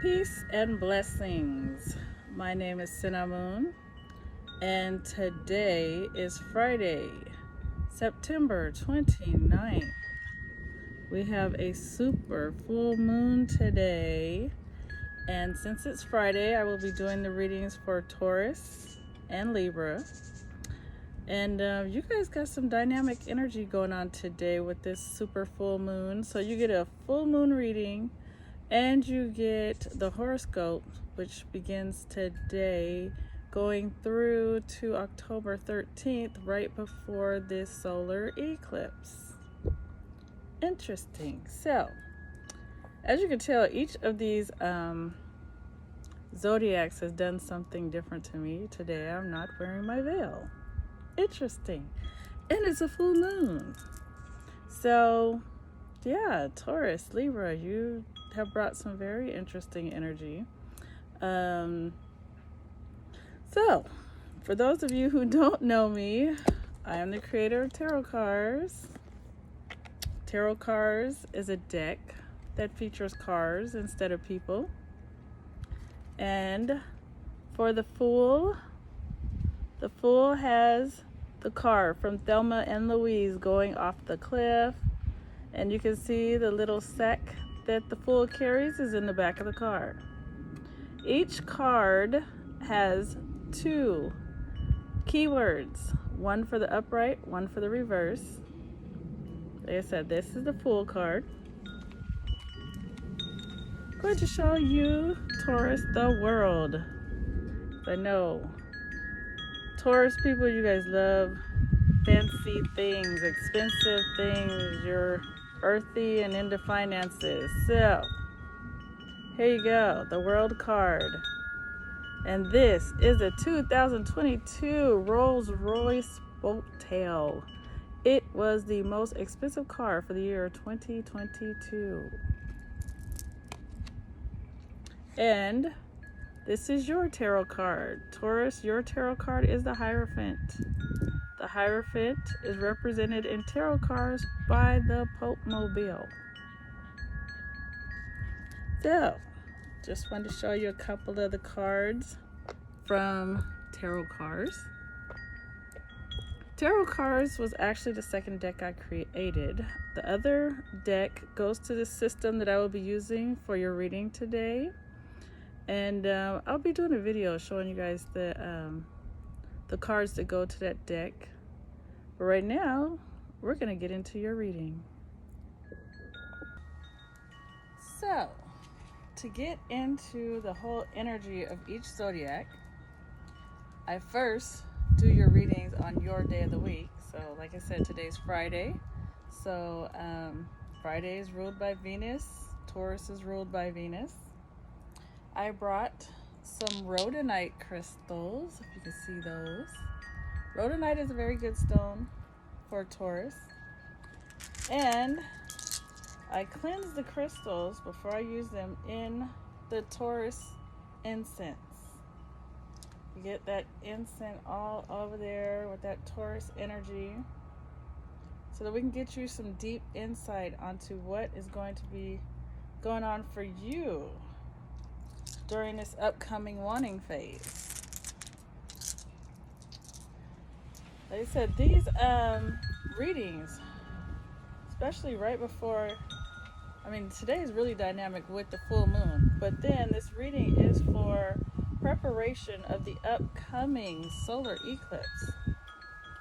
Peace and blessings. My name is Cinnamon, and today is Friday, September 29th. We have a super full moon today, and since it's Friday, I will be doing the readings for Taurus and Libra. And you guys got some dynamic energy going on today with this super full moon. So you get a full moon reading and you get the horoscope, which begins today, going through to October 13th, right before this solar eclipse. Interesting. So, as you can tell, each of these zodiacs has done something different to me. Today, I'm not wearing my veil. Interesting. And it's a full moon. So, yeah, Taurus, Libra, you have brought some very interesting energy. So, for those of you who don't know me, I am the creator of Tarot Cards. Tarot Cards is a deck that features cards instead of people. And for the Fool has the car from Thelma and Louise going off the cliff. And you can see the little sack that the Fool carries is in the back of the car. Each card has two keywords, one for the upright, one for the reverse. Like I said, this is the Fool card. I'm going to show you, Taurus, the world. I know Taurus people, you guys love fancy things, expensive things. You're earthy and into finances. So, here you go, the world card. And this is a 2022 Rolls-Royce Boat Tail. It was the most expensive car for the year 2022. And this is your tarot card. Taurus, your tarot card is the Hierophant. The Hierophant is represented in tarot cards by the Pope Mobile. So, just wanted to show you a couple of the cards from Tarot Cards. Tarot Cards was actually the second deck I created. The other deck goes to the system that I will be using for your reading today. And I'll be doing a video showing you guys the cards that go to that deck. But right now, we're going to get into your reading. So, to get into the whole energy of each zodiac, I first do your readings on your day of the week. So, like I said, today's Friday. So, Friday is ruled by Venus. Taurus is ruled by Venus. I brought some rhodonite crystals, if you can see those. Rhodonite is a very good stone for Taurus. And I cleanse the crystals before I use them in the Taurus incense. You get that incense all over there with that Taurus energy so that we can get you some deep insight onto what is going to be going on for you during this upcoming wanting phase. Like I said, these readings, especially right before, today is really dynamic with the full moon, but then this reading is for preparation of the upcoming solar eclipse,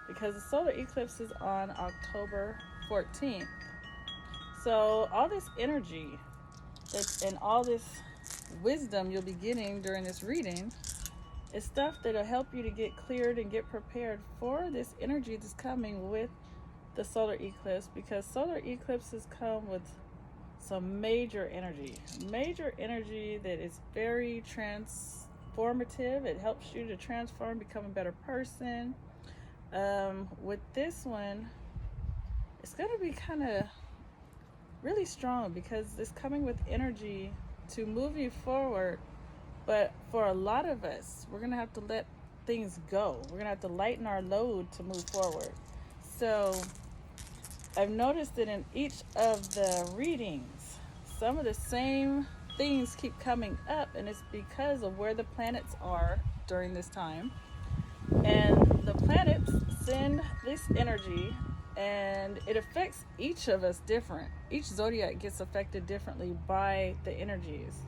because the solar eclipse is on October 14th. So all this energy and all this wisdom you'll be getting during this reading is stuff that'll help you to get cleared and get prepared for this energy that's coming with the solar eclipse, because solar eclipses come with some major energy that is very transformative. It helps you to transform, become a better person. With this one, it's going to be kind of really strong because it's coming with energy to move you forward. But for a lot of us, we're going to have to let things go. We're going to have to lighten our load to move forward. So I've noticed that in each of the readings, some of the same things keep coming up, and it's because of where the planets are during this time. And the planets send this energy, and it affects each of us different. Each zodiac gets affected differently by the energies.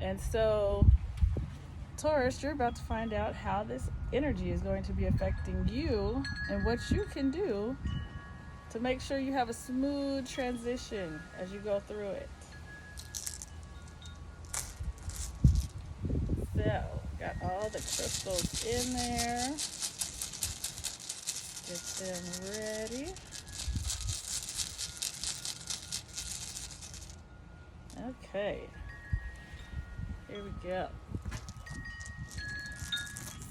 And so, Taurus, you're about to find out how this energy is going to be affecting you and what you can do to make sure you have a smooth transition as you go through it. So, got all the crystals in there. Get them ready. Okay, here we go.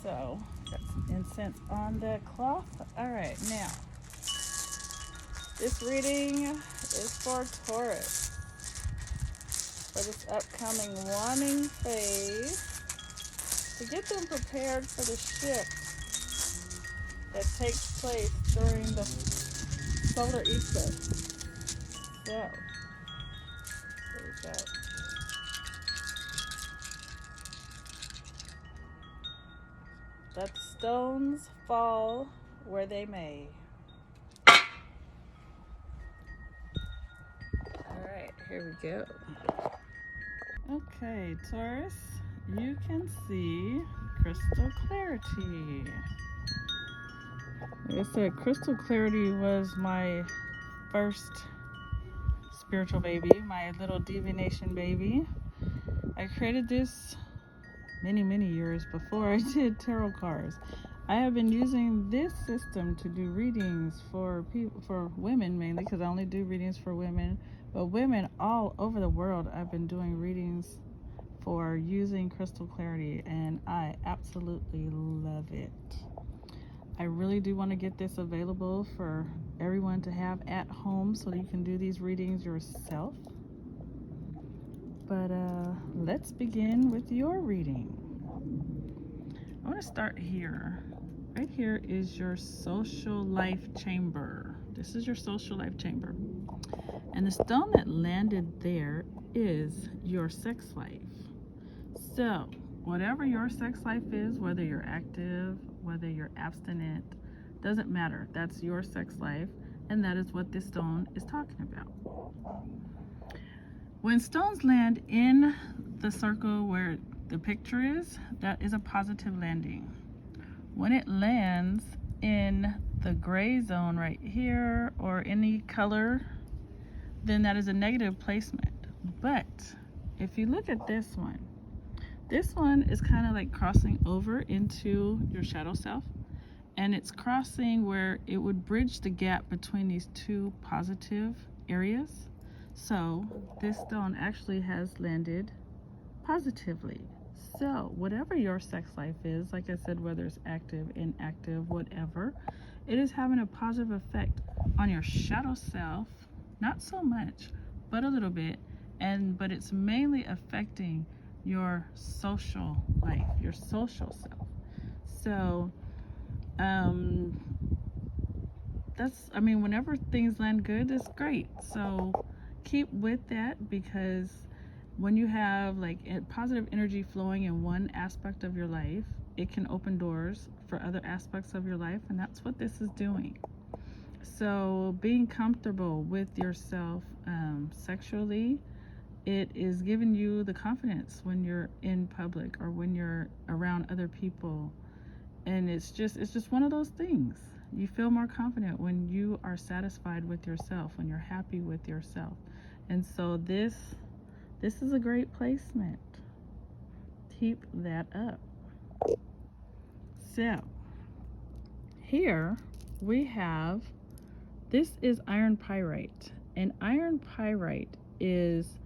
So, got some incense on the cloth. All right, now, this reading is for Taurus for this upcoming waning phase to get them prepared for the shift that takes place during the solar eclipse. So, here we go. Let the stones fall where they may. Alright, here we go. Okay, Taurus, you can see crystal clarity. Like I said, crystal clarity was my first spiritual baby, my little divination baby. I created this many years before I did tarot cards. I have been using this system to do readings for people, for women mainly, because I only do readings for women, but women all over the world I've been doing readings for using crystal clarity, and I absolutely love it. I really do want to get this available for everyone to have at home so that you can do these readings yourself. But let's begin with your reading. I want to start here. Right here is your social life chamber. This is your social life chamber. And the stone that landed there is your sex life. So, whatever your sex life is, whether you're active, whether you're abstinent, doesn't matter. That's your sex life, and that is what this stone is talking about. When stones land in the circle where the picture is, that is a positive landing. When it lands in the gray zone right here or any color, then that is a negative placement. But if you look at this one is kind of like crossing over into your shadow self, and it's crossing where it would bridge the gap between these two positive areas. So this stone actually has landed positively. So whatever your sex life is, like I said, whether it's active, inactive, whatever, it is having a positive effect on your shadow self. Not so much, but a little bit. But it's mainly affecting your social life, your social self. So whenever things land good, it's great. So keep with that, because when you have like positive energy flowing in one aspect of your life, it can open doors for other aspects of your life, and that's what this is doing. So being comfortable with yourself sexually, it is giving you the confidence when you're in public or when you're around other people. And it's just one of those things. You feel more confident when you are satisfied with yourself, when you're happy with yourself. And so this is a great placement. Keep that up. So here we have, this is iron pyrite. And iron pyrite is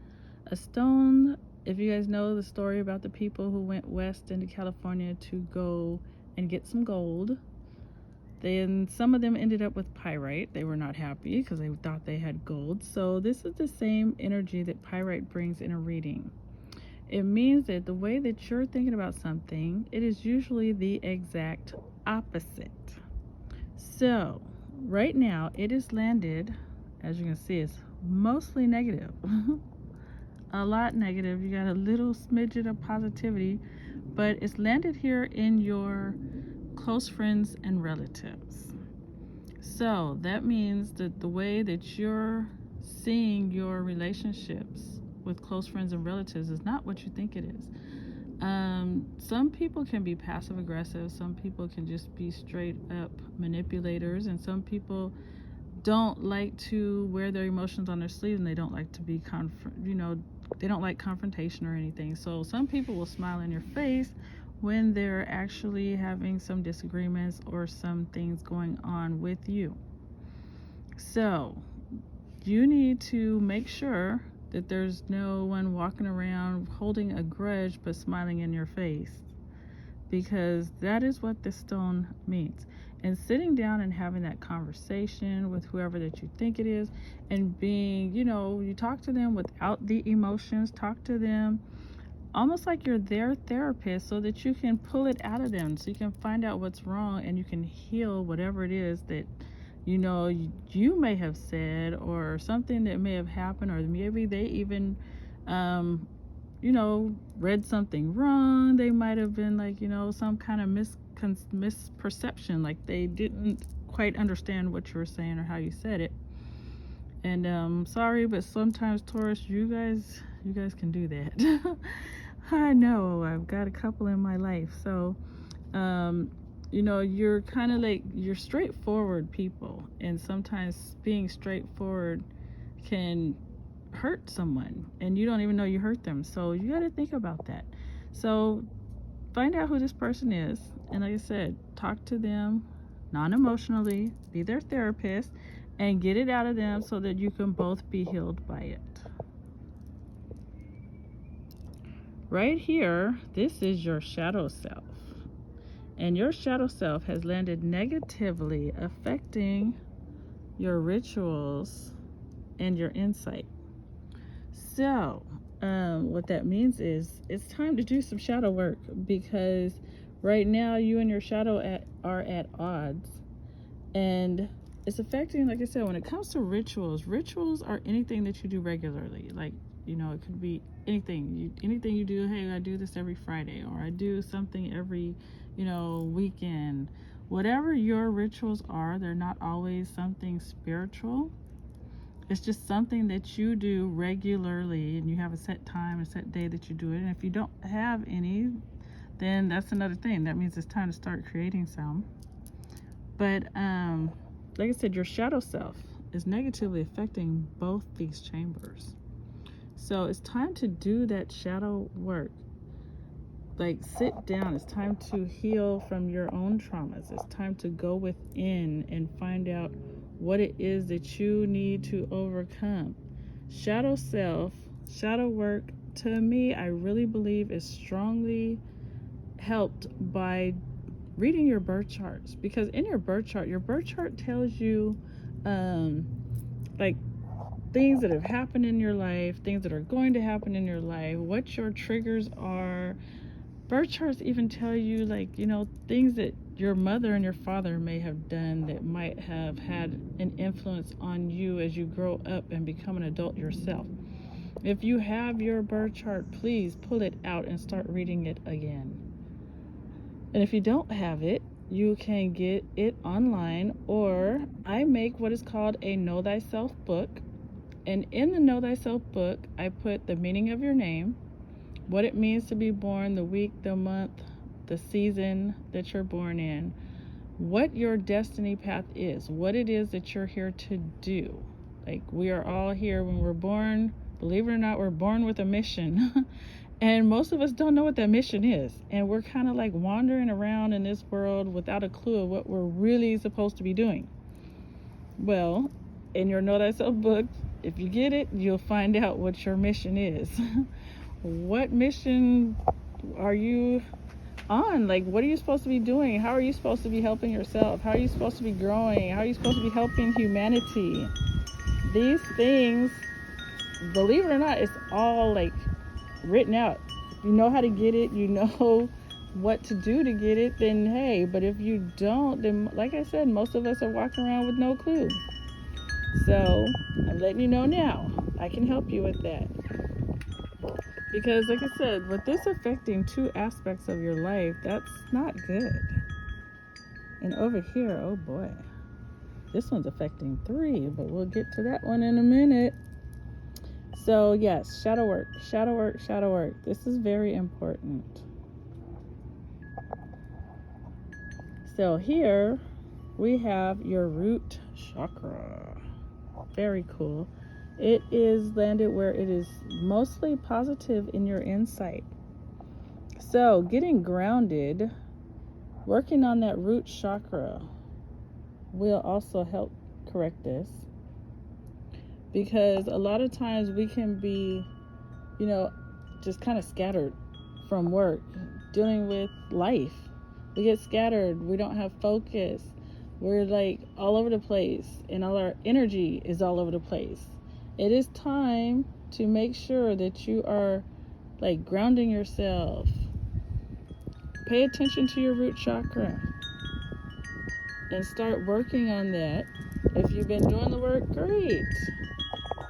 a stone. If you guys know the story about the people who went west into California to go and get some gold, then some of them ended up with pyrite. They were not happy because they thought they had gold. So this is the same energy that pyrite brings in a reading. It means that the way that you're thinking about something, it is usually the exact opposite. So right now it is landed, as you can see, it's mostly negative. a lot negative. You got a little smidget of positivity, but it's landed here in your close friends and relatives. So that means that the way that you're seeing your relationships with close friends and relatives is not what you think it is. Some people can be passive aggressive, some people can just be straight up manipulators, and some people don't like to wear their emotions on their sleeve, and they don't like to be they don't like confrontation or anything. So some people will smile in your face when they're actually having some disagreements or some things going on with you. So you need to make sure that there's no one walking around holding a grudge but smiling in your face, because that is what this stone means. And sitting down and having that conversation with whoever that you think it is, and being, you talk to them without the emotions, talk to them almost like you're their therapist, so that you can pull it out of them, so you can find out what's wrong and you can heal whatever it is that you may have said, or something that may have happened, or maybe they even read something wrong. They might have been like, some kind of misperception, like they didn't quite understand what you were saying or how you said it. And sorry, but sometimes, Taurus, you guys can do that. I know, I've got a couple in my life. So you're kind of like, you're straightforward people, and sometimes being straightforward can hurt someone and you don't even know you hurt them. So you got to think about that. So find out who this person is, and like I said, talk to them non-emotionally, be their therapist, and get it out of them so that you can both be healed by it. Right here, this is your shadow self, and your shadow self has landed negatively, affecting your rituals and your insight. So what that means is it's time to do some shadow work, because right now you and your shadow are at odds, and it's affecting, like I said, when it comes to rituals are anything that you do regularly. Like, it could be anything you do. Hey, I do this every Friday, or I do something every weekend. Whatever your rituals are, they're not always something spiritual. It's just something that you do regularly, and you have a set time, a set day that you do it. And if you don't have any, then that's another thing. That means it's time to start creating some. But like I said, your shadow self is negatively affecting both these chambers. So it's time to do that shadow work. Like, sit down. It's time to heal from your own traumas. It's time to go within and find out what it is that you need to overcome. Shadow self, shadow work, to me, I really believe is strongly helped by reading your birth charts, because in your birth chart tells you like things that have happened in your life, things that are going to happen in your life, what your triggers are. Birth charts even tell you, like, things that your mother and your father may have done that might have had an influence on you as you grow up and become an adult yourself. If you have your birth chart, please pull it out and start reading it again. And if you don't have it, you can get it online, or I make what is called a Know Thyself book. And in the Know Thyself book, I put the meaning of your name, what it means to be born, the week, the month, the season that you're born in, what your destiny path is, what it is that you're here to do. Like, we are all here when we're born. Believe it or not, we're born with a mission. And most of us don't know what that mission is. And we're kind of like wandering around in this world without a clue of what we're really supposed to be doing. Well, in your Know Thyself book, if you get it, you'll find out what your mission is. What mission are you on? Like, what are you supposed to be doing? How are you supposed to be helping yourself? How are you supposed to be growing? How are you supposed to be helping humanity? These things, believe it or not, it's all like written out. You know how to get it, you know what to do to get it, then hey. But if you don't, then like I said, most of us are walking around with no clue. So I'm letting you know now, I can help you with that. Because, like I said, with this affecting 2 aspects of your life, that's not good. And over here, oh boy, this one's affecting 3, but we'll get to that one in a minute. So, yes, shadow work, shadow work, shadow work. This is very important. So, here we have your root chakra. Very cool. It is landed where it is mostly positive in your insight. So, getting grounded, working on that root chakra will also help correct this. Because a lot of times we can be, just kind of scattered from work, dealing with life. We get scattered. We don't have focus. We're like all over the place, and all our energy is all over the place. It is time to make sure that you are like grounding yourself. Pay attention to your root chakra and start working on that. If you've been doing the work, great.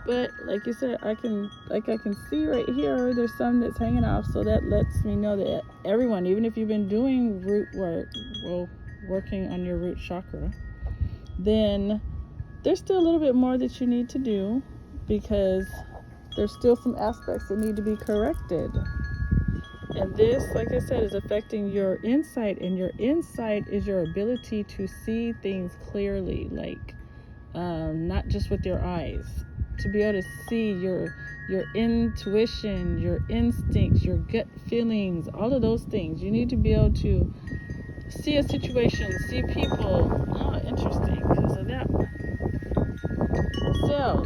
But like you said, I can see right here, there's some that's hanging off, so that lets me know that everyone, even if you've been doing root work, working on your root chakra, then there's still a little bit more that you need to do, because there's still some aspects that need to be corrected. And this, like I said, is affecting your insight, and your insight is your ability to see things clearly, like not just with your eyes, to be able to see your intuition, your instincts, your gut feelings, all of those things. You need to be able to see a situation, see people. Oh, interesting, because of that one. So,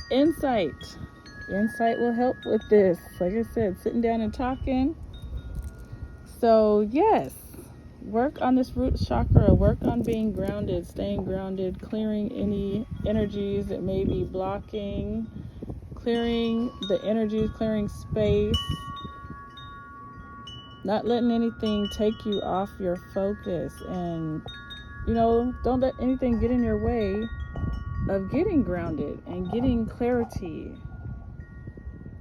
insight will help with this. Like I said, sitting down and talking. So, yes, work on this root chakra, work on being grounded, staying grounded, clearing any energies that may be blocking, clearing the energies, clearing space, not letting anything take you off your focus, and don't let anything get in your way of getting grounded and getting clarity,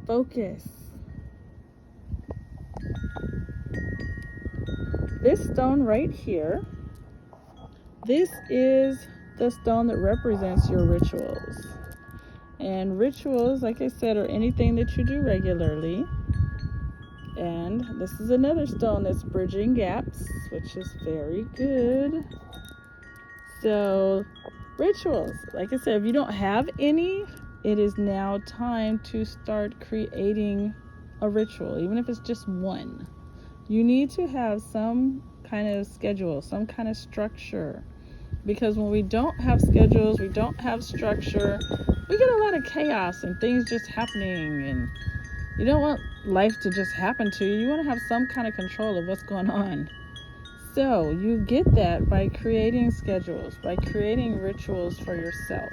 focus. This stone right here, this is the stone that represents your rituals. And rituals, like I said, are anything that you do regularly. And this is another stone that's bridging gaps, which is very good. So, rituals, like I said, if you don't have any, it is now time to start creating a ritual, even if it's just one. You need to have some kind of schedule, some kind of structure. Because when we don't have schedules, we don't have structure, we get a lot of chaos and things just happening. And you don't want life to just happen to you. You want to have some kind of control of what's going on. So you get that by creating schedules, by creating rituals for yourself.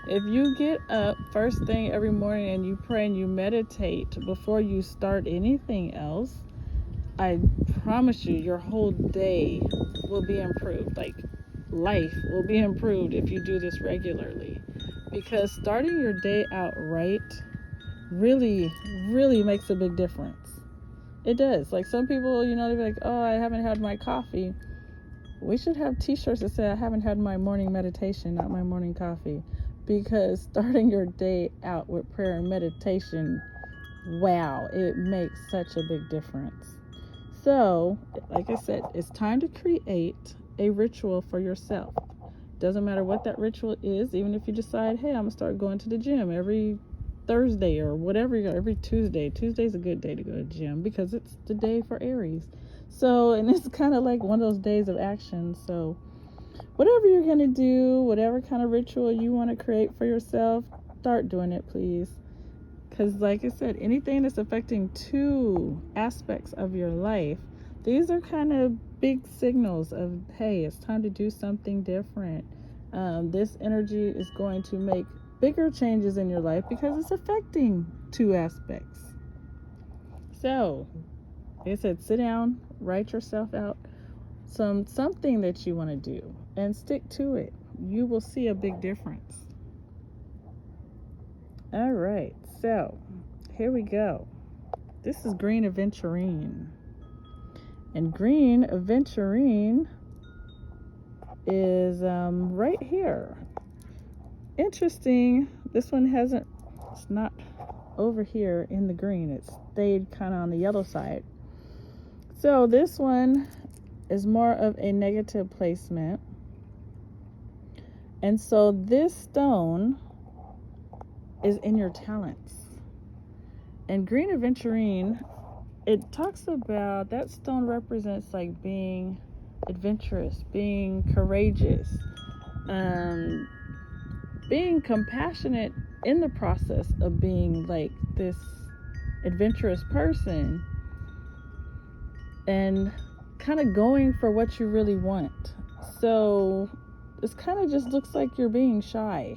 If you get up first thing every morning and you pray and you meditate before you start anything else, I promise you, your whole day will be improved. Like, life will be improved if you do this regularly. Because starting your day out right really, really makes a big difference. It does. Like, some people, they'll be like, oh, I haven't had my coffee. We should have t-shirts that say, I haven't had my morning meditation, not my morning coffee. Because starting your day out with prayer and meditation, wow, it makes such a big difference. So, like I said, it's time to create a ritual for yourself. Doesn't matter what that ritual is, even if you decide, hey, I'm going to start going to the gym every Thursday or whatever, every Tuesday. Tuesday's a good day to go to the gym because it's the day for Aries. So, and it's kind of like one of those days of action. So, whatever you're going to do, whatever kind of ritual you want to create for yourself, start doing it, please. Because like I said, anything that's affecting 2 aspects of your life, these are kind of big signals of, hey, it's time to do something different. This energy is going to make bigger changes in your life because it's affecting 2 aspects. So, like I said, sit down, write yourself out something that you want to do and stick to it. You will see a big difference. All right. So, Here we go. This is green aventurine. And green aventurine is right here. Interesting. This one it's not over here in the green. It stayed kind of on the yellow side. So this one is more of a negative placement. And so this stone is in your talents. And green aventurine, it talks about, that stone represents like being adventurous, being courageous, being compassionate in the process of being like this adventurous person, and kind of going for what you really want. So this kind of just looks like you're being shy.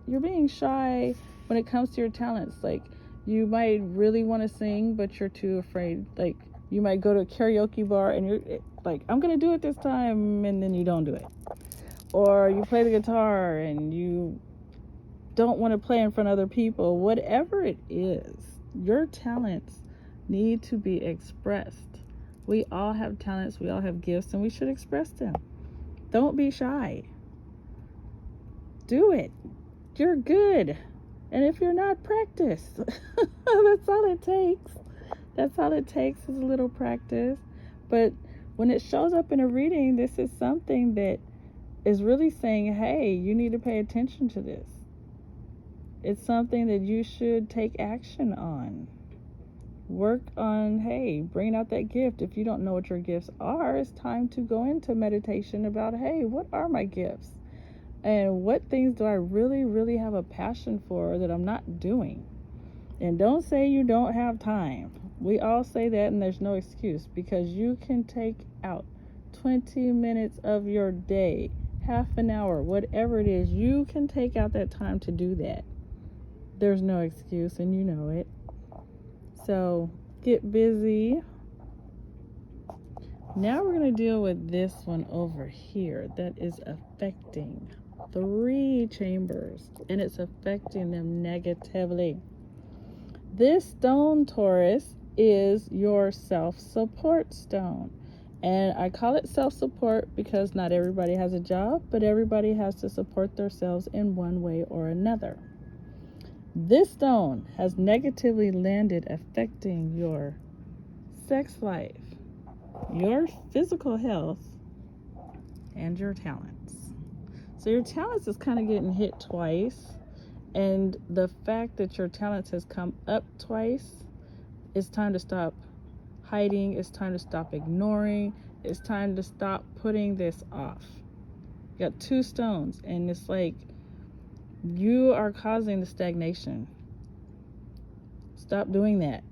You're being shy when it comes to your talents. Like, you might really want to sing, but you're too afraid. Like, you might go to a karaoke bar and you're like, I'm going to do it this time, and then you don't do it. Or you play the guitar and you don't want to play in front of other people. Whatever it is, your talents need to be expressed. We all have talents, we all have gifts, and we should express them. Don't be shy. Do it. You're good. And if you're not, practice. That's all it takes. That's all it takes is a little practice. But when it shows up in a reading, this is something that is really saying, hey, you need to pay attention to this. It's something that you should take action on. Work on, hey, bringing out that gift. If you don't know what your gifts are, it's time to go into meditation about, hey, what are my gifts? And what things do I really, really have a passion for that I'm not doing? And don't say you don't have time. We all say that, and there's no excuse, because you can take out 20 minutes of your day, half an hour, whatever it is, you can take out that time to do that. There's no excuse, and you know it. So get busy. Now we're going to deal with this one over here that is affecting 3 chambers, and it's affecting them negatively. This stone, Taurus, is your self-support stone. And I call it self-support because not everybody has a job, but everybody has to support themselves in one way or another. This stone has negatively landed, affecting your sex life, your physical health, and your talents. So your talents is kind of getting hit twice, and the fact that your talents has come up twice, it's time to stop hiding, it's time to stop ignoring, it's time to stop putting this off. You got 2 stones, and it's like you are causing the stagnation. Stop doing that.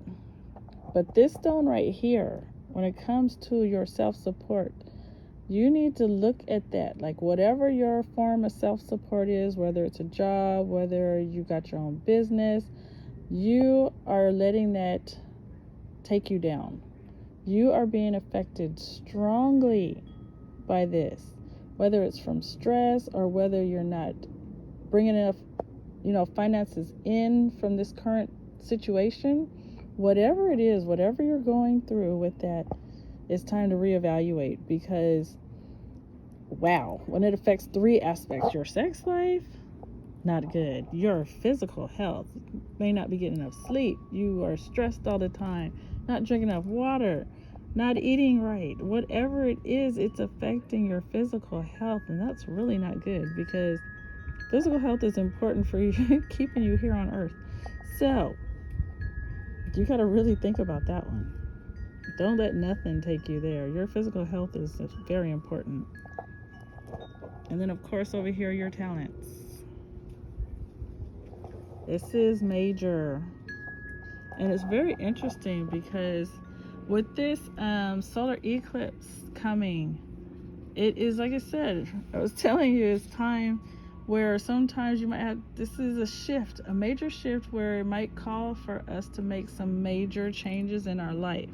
But this stone right here, when it comes to your self-support, you need to look at that. Like, whatever your form of self-support is, whether it's a job, whether you got your own business, you are letting that take you down. You are being affected strongly by this, whether it's from stress or whether you're not bringing enough, finances in from this current situation. Whatever it is, whatever you're going through with that, it's time to reevaluate, because wow, when it affects 3 aspects, your sex life, not good. Your physical health, may not be getting enough sleep. You are stressed all the time, not drinking enough water, not eating right. Whatever it is, it's affecting your physical health, and that's really not good, because physical health is important for you, keeping you here on earth. So you got to really think about that one. Don't let nothing take you there. Your physical health is very important. And then, of course, over here, your talents. This is major. And it's very interesting because with this solar eclipse coming, it is, like I said, I was telling you, it's time where sometimes you might have, this is a shift, a major shift, where it might call for us to make some major changes in our life.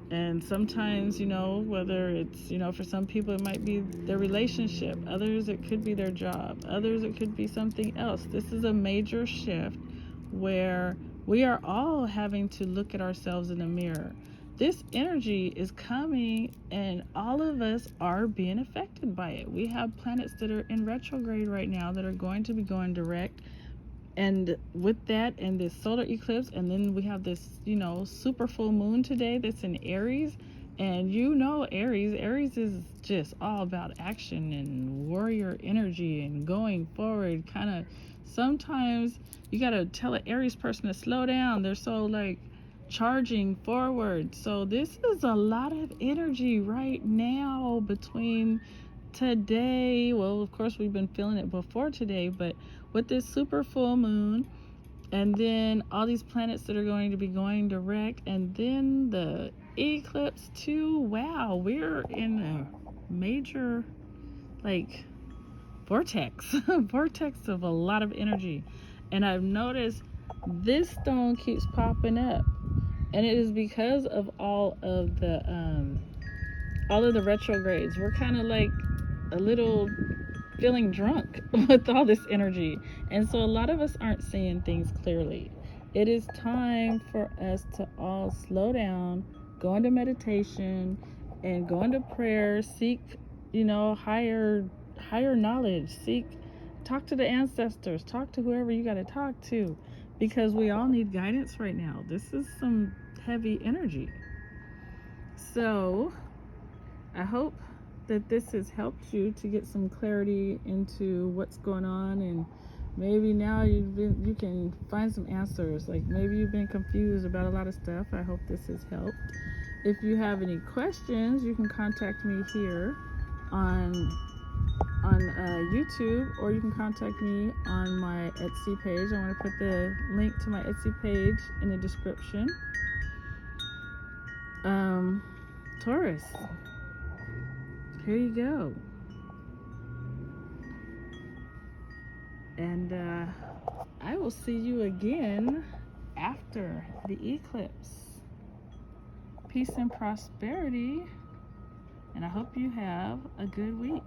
And sometimes, whether it's, for some people it might be their relationship, others it could be their job, others it could be something else. This is a major shift where we are all having to look at ourselves in the mirror. This energy is coming, and all of us are being affected by it. We have planets that are in retrograde right now that are going to be going direct. And with that, and this solar eclipse, and then we have this, super full moon today that's in Aries. And Aries is just all about action and warrior energy and going forward. Kind of sometimes you got to tell an Aries person to slow down. They're so like charging forward. So this is a lot of energy right now between today. Well, of course, we've been feeling it before today, but with this super full moon, and then all these planets that are going to be going direct, and then the eclipse too. Wow, we're in a major like vortex vortex of a lot of energy. And I've noticed this stone keeps popping up, and it is because of all of the retrogrades. We're kind of like a little feeling drunk with all this energy. And so a lot of us aren't seeing things clearly. It is time for us to all slow down, go into meditation, and go into prayer, seek, higher knowledge, talk to the ancestors, talk to whoever you got to talk to, because we all need guidance right now. This is some heavy energy. So I hope that this has helped you to get some clarity into what's going on, and maybe now you can find some answers. Like maybe you've been confused about a lot of stuff. I hope this has helped. If you have any questions, you can contact me here on YouTube, or you can contact me on my Etsy page. I want to put the link to my Etsy page in the description. Taurus, here you go. And I will see you again after the eclipse. Peace and prosperity, and I hope you have a good week.